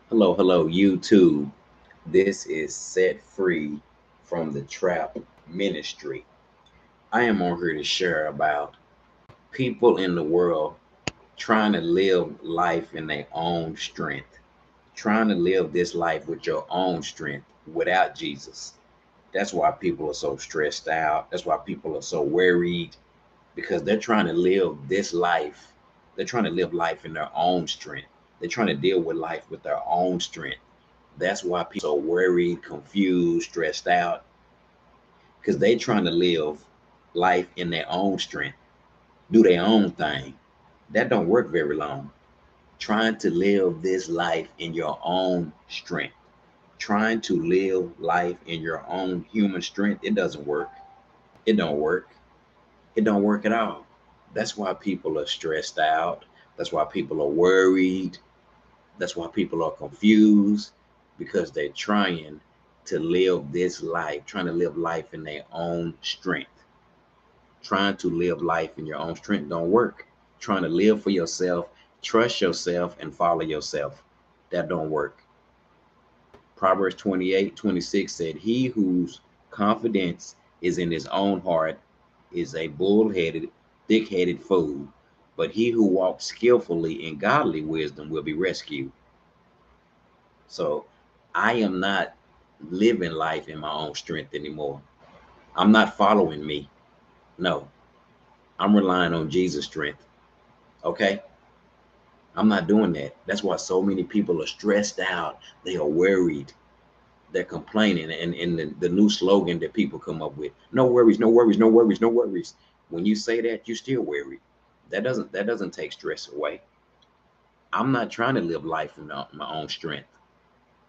Hello, YouTube. This is Set Free from the Trap Ministry. I am on here to share about people in the world trying to live life in their own strength, trying to live this life with your own strength without Jesus. That's why people are so stressed out. That's why people are so worried because they're trying to live this life. They're trying to live life in their own strength. They're trying to deal with life with their own strength. That's why people are so worried, confused, stressed out, because they trying to live life in their own strength, do their own thing. That don't work very long. Trying to live this life in your own strength, trying to live life in your own human strength, it doesn't work. It don't work. It don't work at all. That's why people are stressed out. That's why people are worried. That's why people are confused because they're trying to live this life, trying to live life in their own strength. Trying to live life in your own strength don't work. Trying to live for yourself, trust yourself, and follow yourself. That don't work. Proverbs 28:26 said, He whose confidence is in his own heart is a bull-headed, thick-headed fool, but he who walks skillfully in godly wisdom will be rescued. So I am not living life in my own strength anymore. I'm not following me. No, I'm relying on Jesus' strength. Okay? I'm not doing that. That's why so many people are stressed out. They are worried. They're complaining. And the new slogan that people come up with, no worries, no worries, no worries, no worries. When you say that, you still worried. That doesn't take stress away. I'm not trying to live life in my own strength.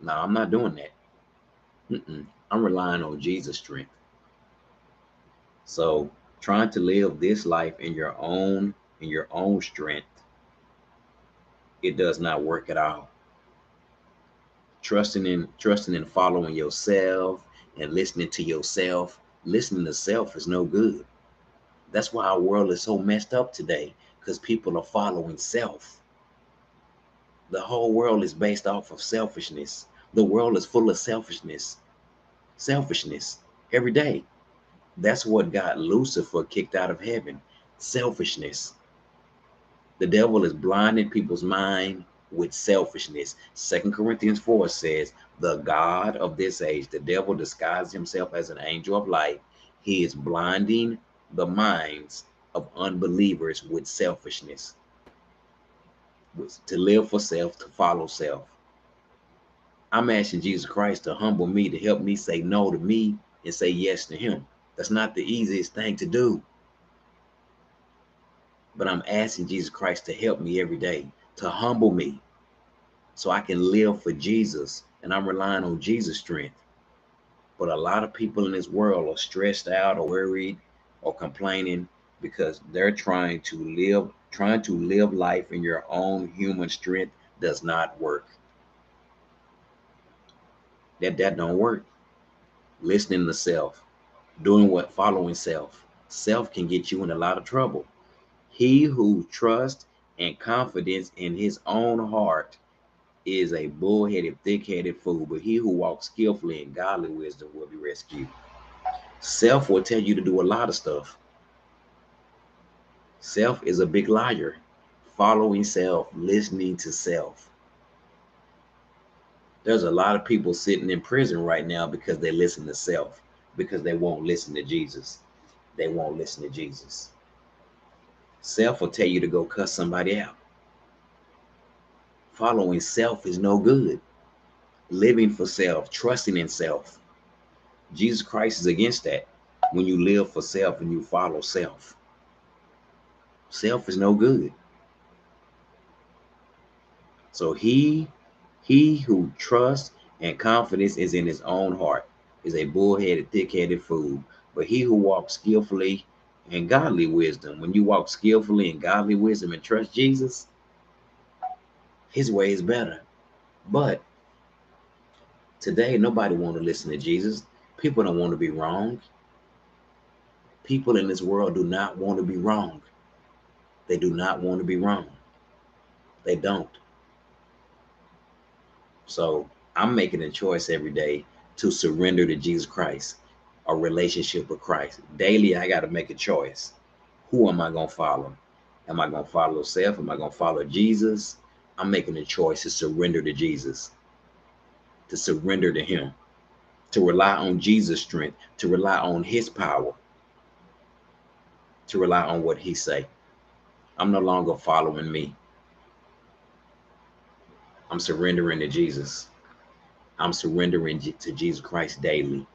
No, I'm not doing that. I'm relying on Jesus' strength. So trying to live this life in your own strength, it does not work at all. Trusting in following yourself and listening to yourself. Listening to self is no good. That's why our world is so messed up today, because people are following self. The whole world is based off of selfishness. The world is full of selfishness every day. That's what got Lucifer kicked out of heaven. Selfishness. The devil is blinding people's mind with selfishness. 2 Corinthians 4 says, the God of this age, the devil disguised himself as an angel of light. He is blinding the minds of unbelievers with selfishness, to live for self, to follow self. I'm asking Jesus Christ to humble me, to help me say no to me and say yes to him. That's not the easiest thing to do. But I'm asking Jesus Christ to help me every day, to humble me so I can live for Jesus. And I'm relying on Jesus' strength. But a lot of people in this world are stressed out or worried or complaining because they're trying to live life in your own human strength does not work. That don't work. Listening to self, following self. Self can get you in a lot of trouble. He who trusts and confidence in his own heart is a bull-headed, thick-headed fool, but he who walks skillfully in godly wisdom will be rescued. Self will tell you to do a lot of stuff. Self is a big liar. Following self, listening to self. There's a lot of people sitting in prison right now because they listen to self, because they won't listen to Jesus. They won't listen to Jesus. Self will tell you to go cuss somebody out. Following self is no good. Living for self, trusting in self. Jesus Christ is against that. When you live for self and you follow self, self is no good. So he who trusts and confidence is in his own heart is a bull-headed, thick-headed fool. But he who walks skillfully in godly wisdom, when you walk skillfully in godly wisdom and trust Jesus, his way is better. But today, nobody want to listen to Jesus. People don't want to be wrong. People in this world do not want to be wrong. They do not want to be wrong. They don't. So I'm making a choice every day to surrender to Jesus Christ, a relationship with Christ. Daily, I got to make a choice. Who am I going to follow? Am I going to follow self? Am I going to follow Jesus? I'm making a choice to surrender to Jesus, to surrender to him, to rely on Jesus' strength, to rely on his power, to rely on what he say. I'm no longer following me. I'm surrendering to Jesus. I'm surrendering to Jesus Christ daily.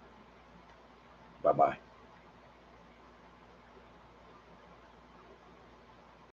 Bye-bye.